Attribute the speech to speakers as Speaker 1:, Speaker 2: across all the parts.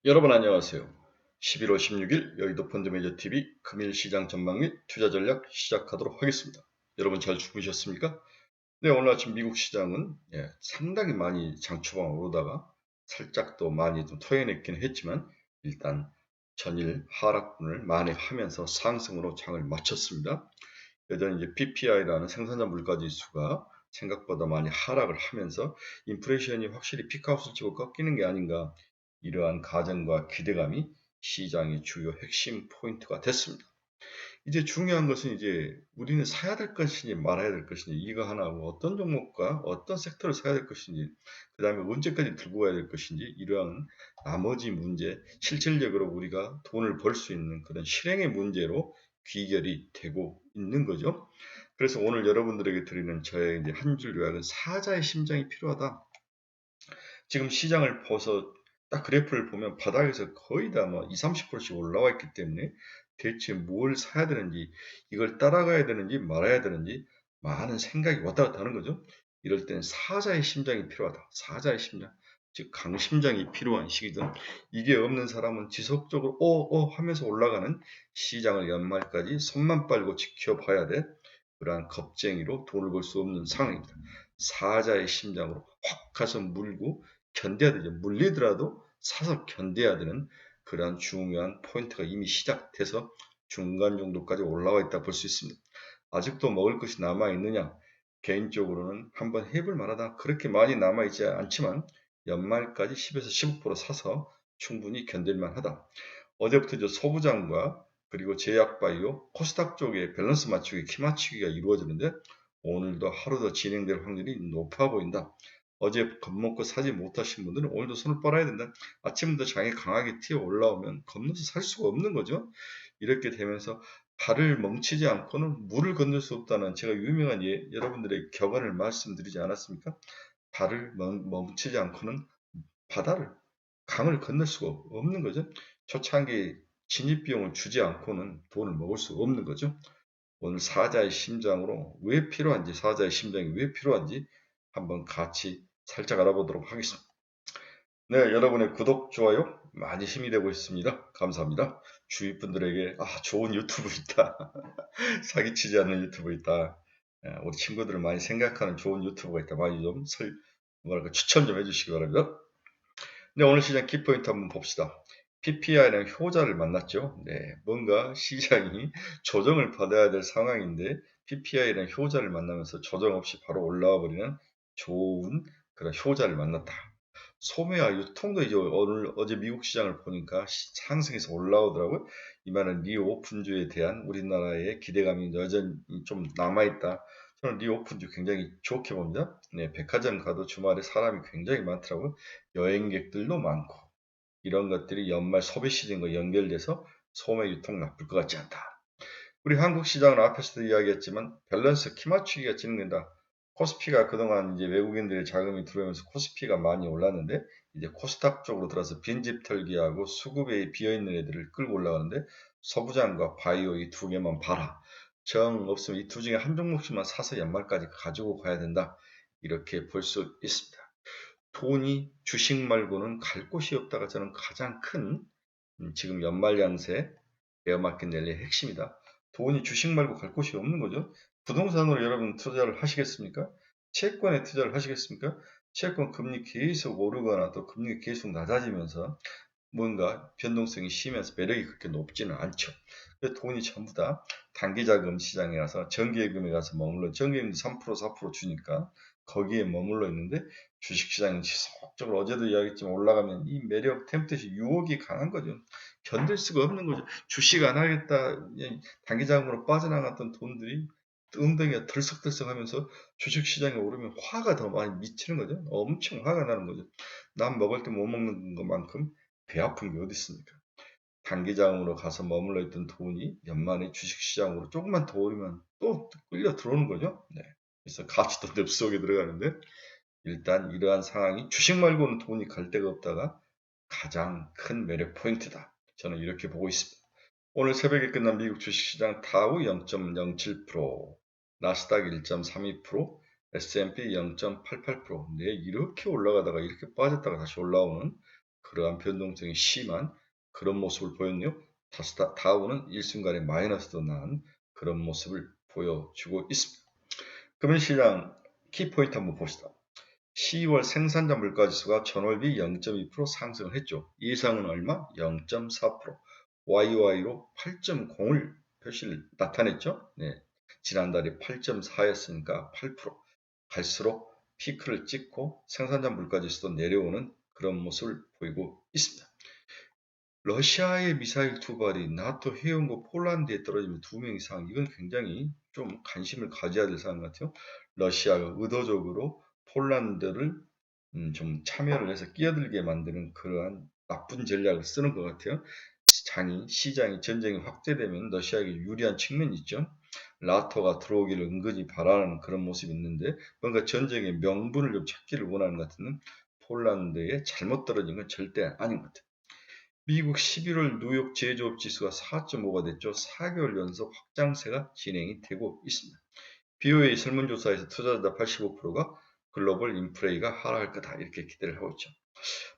Speaker 1: 여러분 안녕하세요. 11월 16일 여의도 펀드매니저TV 금일 시장 전망 및 투자 전략 시작하도록 하겠습니다. 여러분 잘 주무셨습니까? 네, 오늘 아침 미국 시장은 상당히 많이 장초반 오르다가 살짝 또 많이 좀 토해냈긴 했지만 일단 전일 하락분을 만회하면서 상승으로 장을 마쳤습니다. 여전히 이제 PPI라는 생산자 물가지수가 생각보다 많이 하락을 하면서 인플레이션이 확실히 피크아웃을 치고 꺾이는 게 아닌가, 이러한 가정과 기대감이 시장의 주요 핵심 포인트가 됐습니다. 이제 중요한 것은 이제 우리는 사야 될 것인지 말아야 될 것인지, 이거 하나하고 어떤 종목과 어떤 섹터를 사야 될 것인지, 그 다음에 언제까지 들고 가야 될 것인지, 이러한 나머지 문제, 실질적으로 우리가 돈을 벌 수 있는 그런 실행의 문제로 귀결이 되고 있는 거죠. 그래서 오늘 여러분들에게 드리는 저의 이제 한 줄 요약은 사자의 심장이 필요하다. 지금 시장을 봐서 딱 그래프를 보면 바닥에서 거의 다 뭐 20, 30%씩 올라와 있기 때문에 대체 뭘 사야 되는지, 이걸 따라가야 되는지 말아야 되는지 많은 생각이 왔다 갔다 하는 거죠. 이럴 땐 사자의 심장이 필요하다. 사자의 심장, 즉 강심장이 필요한 시기든, 이게 없는 사람은 지속적으로 하면서 올라가는 시장을 연말까지 손만 빨고 지켜봐야 돼. 그러한 겁쟁이로 돈을 벌 수 없는 상황입니다. 사자의 심장으로 확 가서 물고 견뎌야 되죠. 물리더라도 사서 견뎌야 되는 그러한 중요한 포인트가 이미 시작돼서 중간 정도까지 올라와 있다 볼 수 있습니다. 아직도 먹을 것이 남아 있느냐? 개인적으로는 한번 해볼 만하다. 그렇게 많이 남아 있지 않지만 연말까지 10에서 15% 사서 충분히 견딜 만하다. 어제부터 이제 소부장과 그리고 제약바이오, 코스닥 쪽에 밸런스 맞추기, 키 맞추기가 이루어지는데 오늘도 하루 더 진행될 확률이 높아 보인다. 어제 겁먹고 사지 못하신 분들은 오늘도 손을 빨아야 된다. 아침부터 장이 강하게 튀어 올라오면 겁나서 살 수가 없는 거죠. 이렇게 되면서 발을 멈추지 않고는 물을 건널 수 없다는 제가 유명한 여러분들의 격언을 말씀드리지 않았습니까? 발을 멈추지 않고는 바다를, 강을 건널 수가 없는 거죠. 초창기 진입비용을 주지 않고는 돈을 먹을 수 없는 거죠. 오늘 사자의 심장으로 왜 필요한지, 사자의 심장이 왜 필요한지 한번 같이 살짝 알아보도록 하겠습니다. 네, 여러분의 구독, 좋아요 많이 힘이 되고 있습니다. 감사합니다. 주위 분들에게 좋은 유튜브 있다. 사기치지 않는 유튜브 있다. 우리 친구들을 많이 생각하는 좋은 유튜브가 있다. 많이 좀 추천 좀 해주시기 바랍니다. 네, 오늘 시장 키포인트 한번 봅시다. PPI는 효자를 만났죠. 네, 뭔가 시장이 조정을 받아야 될 상황인데 PPI는 효자를 만나면서 조정 없이 바로 올라와 버리는 좋은 그런 효자를 만났다. 소매와 유통도 이제 어제 미국 시장을 보니까 상승해서 올라오더라고요. 이 말은 리오픈주에 대한 우리나라의 기대감이 여전히 좀 남아있다. 저는 리오픈주 굉장히 좋게 봅니다. 네, 백화점 가도 주말에 사람이 굉장히 많더라고요. 여행객들도 많고, 이런 것들이 연말 소비 시즌과 연결돼서 소매 유통 나쁠 것 같지 않다. 우리 한국 시장은 앞에서도 이야기했지만 밸런스 키 맞추기가 진행된다. 코스피가 그동안 이제 외국인들의 자금이 들어오면서 코스피가 많이 올랐는데 이제 코스닥 쪽으로 들어서 빈집 털기하고 수급에 비어있는 애들을 끌고 올라가는데 소부장과 바이오 이 두 개만 봐라. 정 없으면 이 두 중에 한 종목씩만 사서 연말까지 가지고 가야 된다. 이렇게 볼 수 있습니다. 돈이 주식 말고는 갈 곳이 없다가 저는 가장 큰 지금 연말 양세 베어마켓 랠리의 핵심이다. 돈이 주식 말고 갈 곳이 없는 거죠. 부동산으로 여러분 투자를 하시겠습니까? 채권에 투자를 하시겠습니까? 채권 금리 계속 오르거나 또 금리가 계속 낮아지면서 뭔가 변동성이 심해서 매력이 그렇게 높지는 않죠. 돈이 전부 다 단기자금 시장에 가서 정기예금에 가서 머물러, 정기예금도 3% 4% 주니까 거기에 머물러 있는데 주식시장은 지속적으로 어제도 이야기했지만 올라가면 이 매력, 템프테이션, 유혹이 강한 거죠. 견딜 수가 없는 거죠. 주식 안 하겠다, 단기자금으로 빠져나갔던 돈들이 엉덩이가 덜썩덜썩 하면서 주식시장에 오르면 화가 더 많이 미치는 거죠. 엄청 화가 나는 거죠. 남 먹을 때 못 먹는 것만큼 배 아픈 게 어디 있습니까? 단기자금으로 가서 머물러 있던 돈이 연말에 주식시장으로 조금만 더 오르면 또 끌려 들어오는 거죠. 네. 그래서 가치도 늪속에 들어가는데 일단 이러한 상황이 주식 말고는 돈이 갈 데가 없다가 가장 큰 매력 포인트다. 저는 이렇게 보고 있습니다. 오늘 새벽에 끝난 미국 주식시장 다우 0.07%, 나스닥 1.32%, S&P 0.88%. 네, 이렇게 올라가다가 이렇게 빠졌다가 다시 올라오는 그러한 변동성이 심한 그런 모습을 보였네요. 다우는 일순간에 마이너스도 난 그런 모습을 보여주고 있습니다. 금융시장 키포인트 한번 봅시다. 10월 생산자 물가지수가 전월비 0.2% 상승을 했죠. 예상은 얼마? 0.4%. YY로 8.0을 표시를 나타냈죠. 네. 지난달에 8.4였으니까 8%. 갈수록 피크를 찍고 생산자 물가지수도 내려오는 그런 모습을 보이고 있습니다. 러시아의 미사일 투발이 나토 회원국 폴란드에 떨어지면 2명 이상, 이건 굉장히 좀 관심을 가져야 될 사안 같아요. 러시아가 의도적으로 폴란드를 좀 참여를 해서 끼어들게 만드는 그러한 나쁜 전략을 쓰는 것 같아요. 시장이 전쟁이 확대되면 러시아에게 유리한 측면이 있죠. 나토가 들어오기를 은근히 바라는 그런 모습이 있는데 뭔가 전쟁의 명분을 좀 찾기를 원하는 것 같은 폴란드에 잘못 떨어진 건 절대 아닌 것 같아요. 미국 11월 뉴욕 제조업 지수가 4.5가 됐죠. 4개월 연속 확장세가 진행이 되고 있습니다. BOA 설문조사에서 투자자 85%가 글로벌 인플레이가 하락할 거다 이렇게 기대를 하고 있죠.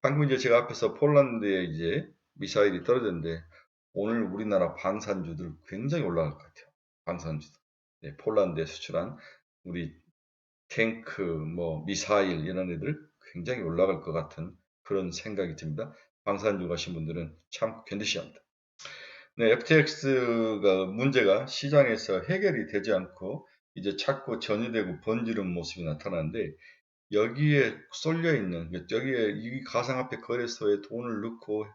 Speaker 1: 방금 이제 제가 앞에서 폴란드에 이제 미사일이 떨어졌는데 오늘 우리나라 방산주들 굉장히 올라갈 것 같아요. 방산주들. 네, 폴란드에 수출한 우리 탱크, 미사일 이런 애들 굉장히 올라갈 것 같은 그런 생각이 듭니다. 방산주 가신 분들은 참고 견디셔야 합니다. 네, FTX가 문제가 시장에서 해결이 되지 않고 이제 자꾸 전이되고 번지는 모습이 나타나는데 여기에 쏠려 있는 여기에 이 가상화폐 거래소에 돈을 넣고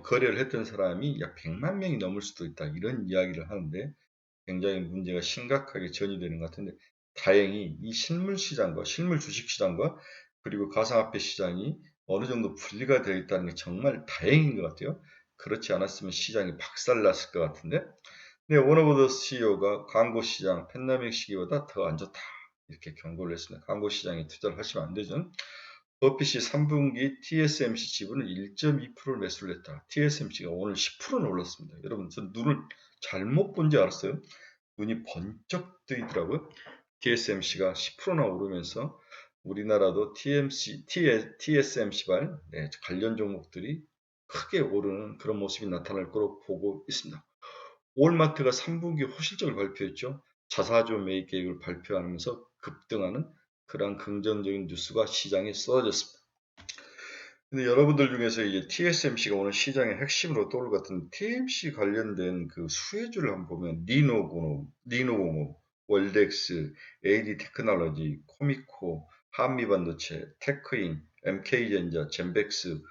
Speaker 1: 거래를 했던 사람이 약 100만 명이 넘을 수도 있다 이런 이야기를 하는데 굉장히 문제가 심각하게 전이되는 것 같은데 다행히 이 실물 시장과 실물 주식 시장과 그리고 가상화폐 시장이 어느 정도 분리가 되어 있다는 게 정말 다행인 것 같아요. 그렇지 않았으면 시장이 박살났을 것 같은데 네, 워너버더 CEO가 광고 시장 팬데믹 시기보다 더 안 좋다 이렇게 경고를 했습니다. 광고 시장에 투자를 하시면 안 되죠. 버핏이 3분기 TSMC 지분을 1.2%를 매수를 했다. TSMC가 오늘 10%는 올랐습니다. 여러분, 저 눈을 잘못 본지 알았어요. 눈이 번쩍 뜨이더라고요. TSMC가 10%나 오르면서 우리나라도 TSMC발 관련 종목들이 크게 오르는 그런 모습이 나타날 거로 보고 있습니다. 월마트가 3분기 호실적을 발표했죠. 자사주 매입 계획을 발표하면서 급등하는 그러한 긍정적인 뉴스가 시장에 쏟아졌습니다. 근데 여러분들 중에서 이제 TSMC가 오늘 시장의 핵심으로 떠올 것 같은 TMC 관련된 그 수혜주를 한번 보면 니노공업, 월덱스, AD 테크놀로지, 코미코, 한미반도체, 테크인, MK전자, 젠백스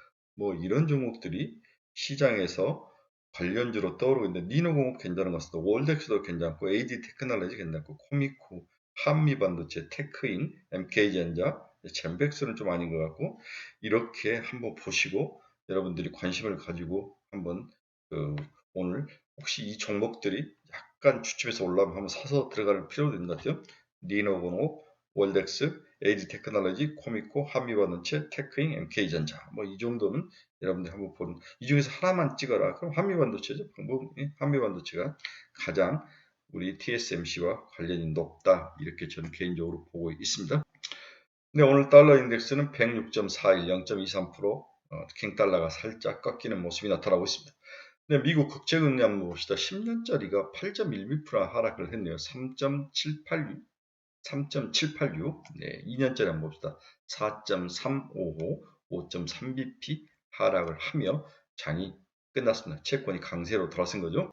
Speaker 1: 이런 종목들이 시장에서 관련주로 떠오르고 있는데 니노공업 괜찮은 것 같습니다. 월덱스도 괜찮고 AD 테크놀로지 괜찮고 코미코, 한미반도체, 테크인, MK전자, 젠백스는 좀 아닌 것 같고 이렇게 한번 보시고 여러분들이 관심을 가지고 한번 오늘 혹시 이 종목들이 약간 주춤해서 올라오면 한번 사서 들어갈 필요도 있는 것 같아요. 니노공업, 월덱스, 에이지 테크놀로지, 코미코, 한미반도체, 테크인, MK전자 이 정도는 여러분들이 한번 보는 이 중에서 하나만 찍어라. 그럼 한미반도체죠. 한미반도체가 가장 우리 TSMC와 관련이 높다 이렇게 저는 개인적으로 보고 있습니다. 네, 오늘 달러 인덱스는 106.41, 0.23%, 킹달러가 살짝 꺾이는 모습이 나타나고 있습니다. 네, 미국 국채금리 한번 봅시다. 10년짜리가 8.12% 하락을 했네요. 3.786. 네, 2년짜리 한번 봅시다. 4.355, 5.3bp 하락을 하며 장이 끝났습니다. 채권이 강세로 돌아선 거죠.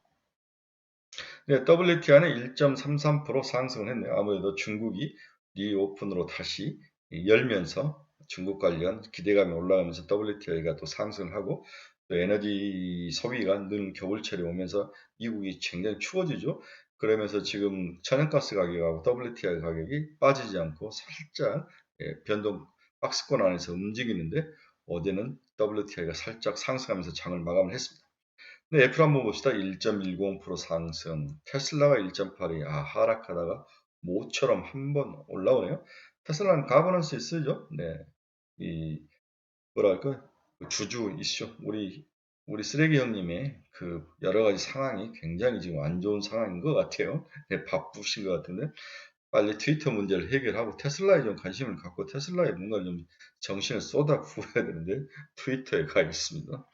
Speaker 1: 네, WTI는 1.33% 상승을 했네요. 아무래도 중국이 리오픈으로 다시 열면서 중국 관련 기대감이 올라가면서 WTI가 또 상승을 하고 또 에너지 소비가 늘 겨울철에 오면서 미국이 굉장히 추워지죠. 그러면서 지금 천연가스 가격하고 WTI 가격이 빠지지 않고 살짝 변동 박스권 안에서 움직이는데 어제는 WTI가 살짝 상승하면서 장을 마감을 했습니다. 네, 애플 한번 봅시다. 1.10% 상승. 테슬라가 1.82. 하락하다가 모처럼 한번 올라오네요. 테슬라는 가버넌스 쓰죠. 네. 뭐랄까, 주주 이슈. 우리 쓰레기 형님의 그 여러 가지 상황이 굉장히 지금 안 좋은 상황인 것 같아요. 네, 바쁘신 것 같은데. 빨리 트위터 문제를 해결하고 테슬라에 좀 관심을 갖고 테슬라에 뭔가 좀 정신을 쏟아 부어야 되는데 트위터에 가 있습니다.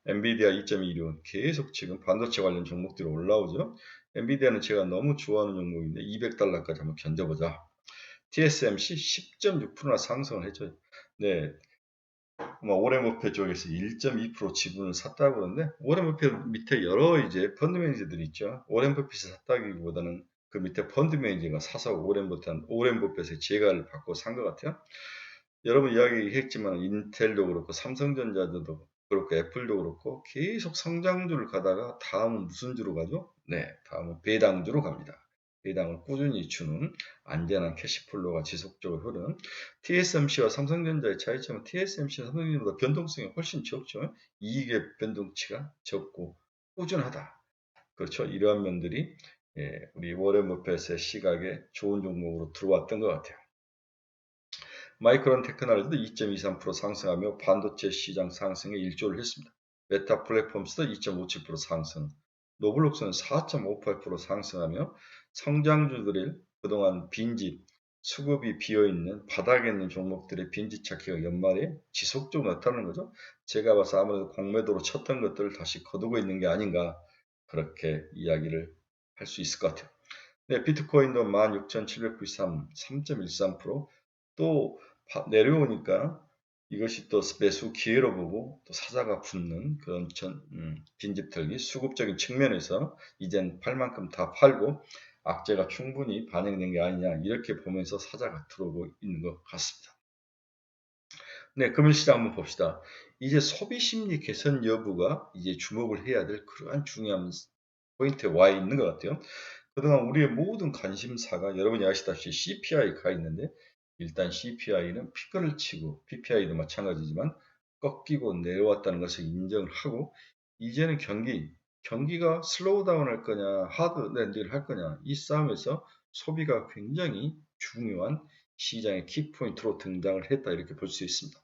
Speaker 1: 엔비디아 2.16은 계속 지금 반도체 관련 종목들이 올라오죠. 엔비디아는 제가 너무 좋아하는 종목인데 200달러까지 한번 견뎌보자. TSMC 10.6%나 상승을 했죠. 네, 오렌 버핏 쪽에서 1.2% 지분을 샀다고 그러는데 오렌 버핏 밑에 여러 이제 펀드 매니저들이 있죠. 오렌 버핏이 샀다기보다는 그 밑에 펀드 매니저가 사서 오렌 버핏의 제가를 받고 산 것 같아요. 여러분 이야기했지만 인텔도 그렇고 삼성전자도 그렇고 애플도 그렇고 계속 성장주를 가다가 다음은 무슨 주로 가죠? 네, 다음은 배당주로 갑니다. 배당을 꾸준히 주는 안전한 캐시플로가 지속적으로 흐르는 TSMC와 삼성전자의 차이점은 TSMC는 삼성전자보다 변동성이 훨씬 적죠. 이익의 변동치가 적고 꾸준하다. 그렇죠. 이러한 면들이 우리 워렌 버핏의 시각에 좋은 종목으로 들어왔던 것 같아요. 마이크론 테크놀로지도 2.23% 상승하며 반도체 시장 상승에 일조를 했습니다. 메타 플랫폼스도 2.57% 상승, 노블록스는 4.58% 상승하며 성장주들의 그동안 빈집, 수급이 비어있는 바닥에 있는 종목들의 빈집 찾기가 연말에 지속적으로 나타나는 거죠. 제가 봐서 아무래도 공매도로 쳤던 것들을 다시 거두고 있는 게 아닌가 그렇게 이야기를 할 수 있을 것 같아요. 네, 비트코인도 16,793, 3.13%, 또 내려오니까 이것이 또 매수 기회로 보고 또 사자가 붙는 그런 빈집 털기 수급적인 측면에서 이젠 팔 만큼 다 팔고 악재가 충분히 반영된 게 아니냐 이렇게 보면서 사자가 들어오고 있는 것 같습니다. 네, 금융시장 한번 봅시다. 이제 소비심리 개선 여부가 이제 주목을 해야 될 그러한 중요한 포인트에 와 있는 것 같아요. 그동안 우리의 모든 관심사가 여러분이 아시다시피 CPI가 있는데 일단 CPI는 피크를 치고 PPI도 마찬가지지만 꺾이고 내려왔다는 것을 인정을 하고 이제는 경기가 슬로우 다운 할 거냐 하드 랜딩을 할 거냐 이 싸움에서 소비가 굉장히 중요한 시장의 키포인트로 등장을 했다 이렇게 볼 수 있습니다.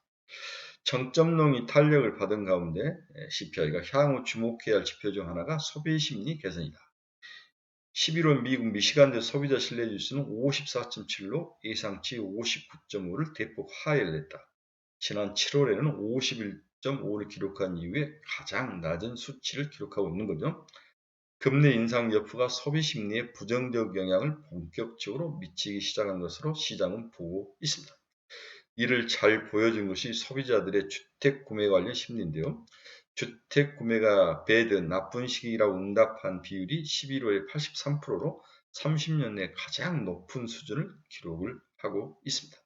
Speaker 1: 정점론이 탄력을 받은 가운데 CPI가 향후 주목해야 할 지표 중 하나가 소비심리 개선이다. 11월 미국 미시간대 소비자 신뢰지수는 54.7로 예상치 59.5를 대폭 하회를 했다. 지난 7월에는 51.5를 기록한 이후에 가장 낮은 수치를 기록하고 있는 거죠. 금리 인상 여부가 소비 심리에 부정적 영향을 본격적으로 미치기 시작한 것으로 시장은 보고 있습니다. 이를 잘 보여준 것이 소비자들의 주택 구매 관련 심리인데요. 주택 구매가 나쁜 시기라고 응답한 비율이 11월에 83%로 30년 내 가장 높은 수준을 기록을 하고 있습니다.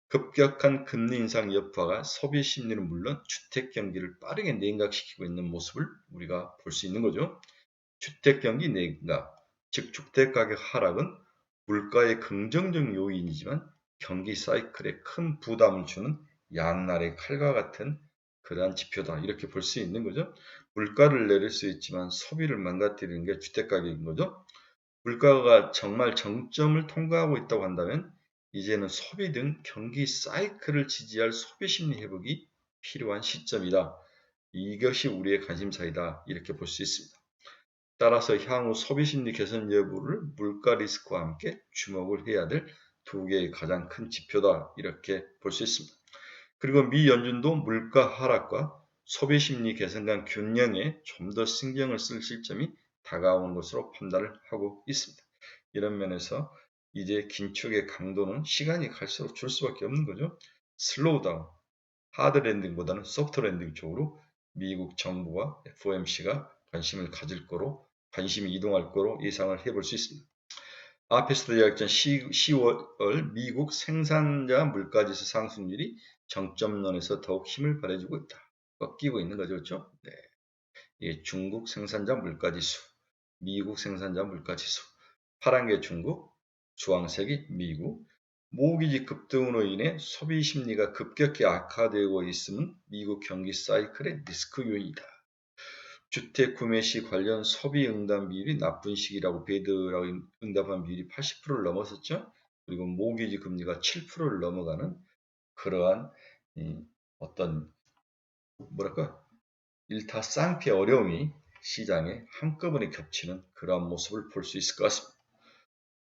Speaker 1: 급격한 금리 인상 여파가 소비 심리는 물론 주택 경기를 빠르게 냉각시키고 있는 모습을 우리가 볼 수 있는 거죠. 주택 경기 냉각, 즉 주택 가격 하락은 물가의 긍정적 요인이지만 경기 사이클에 큰 부담을 주는 양날의 칼과 같은 그러한 지표다 이렇게 볼 수 있는 거죠. 물가를 내릴 수 있지만 소비를 망가뜨리는 게 주택 가격인 거죠. 물가가 정말 정점을 통과하고 있다고 한다면 이제는 소비 등 경기 사이클을 지지할 소비 심리 회복이 필요한 시점이다. 이것이 우리의 관심사이다 이렇게 볼 수 있습니다. 따라서 향후 소비심리 개선 여부를 물가 리스크와 함께 주목을 해야 될 두 개의 가장 큰 지표다 이렇게 볼 수 있습니다. 그리고 미 연준도 물가 하락과 소비심리 개선 간 균형에 좀 더 신경을 쓸 시점이 다가오는 것으로 판단을 하고 있습니다. 이런 면에서 이제 긴축의 강도는 시간이 갈수록 줄 수밖에 없는 거죠. 슬로우 다운, 하드 랜딩보다는 소프트 랜딩 쪽으로 미국 정부와 FOMC가 관심이 이동할 거로 예상을 해볼 수 있습니다. 앞에서도 이야기했던 10월 미국 생산자 물가지수 상승률이 정점론에서 더욱 힘을 발휘해주고 있다. 꺾이고 있는 거죠, 그렇죠? 네. 예, 중국 생산자 물가지수, 미국 생산자 물가지수, 파란 게 중국, 주황색이 미국. 모기지 급등으로 인해 소비 심리가 급격히 악화되고 있음은 미국 경기 사이클의 리스크 요인이다. 주택 구매 시 관련 소비 응답 비율이 나쁜 시기라고 베드라고 응답한 비율이 80%를 넘었었죠. 그리고 모기지 금리가 7%를 넘어가는 그러한 어떤 일타쌍피의 어려움이 시장에 한꺼번에 겹치는 그러한 모습을 볼 수 있을 것 같습니다.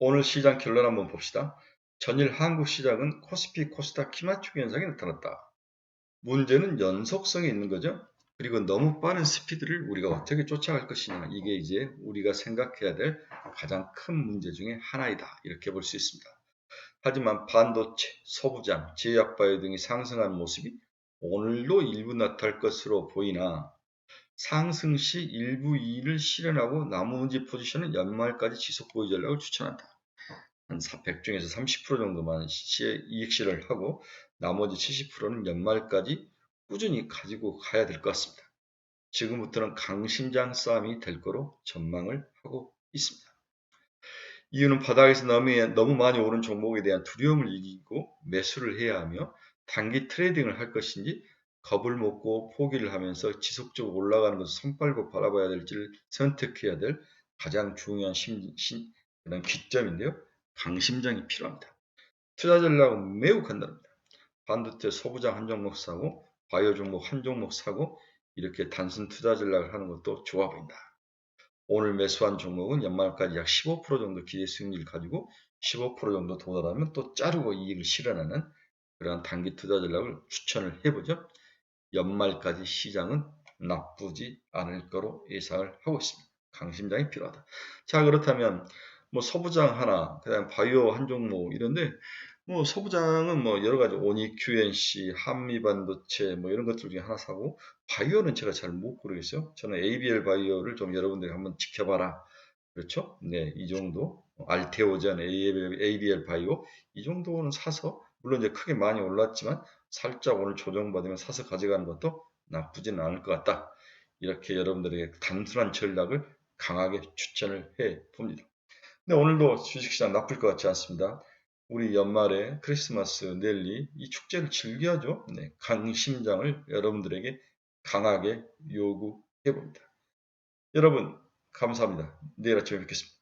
Speaker 1: 오늘 시장 결론 한번 봅시다. 전일 한국 시장은 코스피 코스닥 키맞추기 현상이 나타났다. 문제는 연속성이 있는 거죠. 그리고 너무 빠른 스피드를 우리가 어떻게 쫓아갈 것이냐. 이게 이제 우리가 생각해야 될 가장 큰 문제 중에 하나이다. 이렇게 볼 수 있습니다. 하지만 반도체, 소부장, 제약바이오 등이 상승한 모습이 오늘도 일부 나타날 것으로 보이나 상승 시 일부 이익을 실현하고 나머지 포지션은 연말까지 지속 보유 전략을 추천한다. 한 100 중에서 30% 정도만 이익 실현을 하고 나머지 70%는 연말까지 꾸준히 가지고 가야 될 것 같습니다. 지금부터는 강심장 싸움이 될 거로 전망을 하고 있습니다. 이유는 바닥에서 너무 많이 오른 종목에 대한 두려움을 이기고 매수를 해야 하며 단기 트레이딩을 할 것인지 겁을 먹고 포기를 하면서 지속적으로 올라가는 것을 손빨고 바라봐야 될지를 선택해야 될 가장 중요한 그런 기점인데요. 강심장이 필요합니다. 투자 전략은 매우 간단합니다. 반도체 소부장 한 종목 사고 바이오 종목 한 종목 사고 이렇게 단순 투자 전략을 하는 것도 좋아 보인다. 오늘 매수한 종목은 연말까지 약 15% 정도 기대 수익률을 가지고 15% 정도 도달하면 또 자르고 이익을 실현하는 그러한 단기 투자 전략을 추천을 해보죠. 연말까지 시장은 나쁘지 않을 거로 예상을 하고 있습니다. 강심장이 필요하다. 자, 그렇다면 뭐 소부장 하나, 그다음 바이오 한 종목 이런데 뭐 소부장은 뭐 여러 가지 오니 QNC, 한미반도체 뭐 이런 것들 중에 하나 사고 바이오는 제가 잘 못 고르겠어요. 저는 ABL 바이오를 좀 여러분들이 한번 지켜봐라. 그렇죠? 네, 이 정도 알테오젠, ABL 바이오 이 정도는 사서 물론 이제 크게 많이 올랐지만 살짝 오늘 조정받으면 사서 가져가는 것도 나쁘지는 않을 것 같다. 이렇게 여러분들에게 단순한 전략을 강하게 추천을 해 봅니다. 근데 오늘도 주식시장 나쁠 것 같지 않습니다. 우리 연말에 크리스마스, 넬리 이 축제를 즐겨야죠. 네, 강심장을 여러분들에게 강하게 요구해 봅니다. 여러분 감사합니다. 내일 아침에 뵙겠습니다.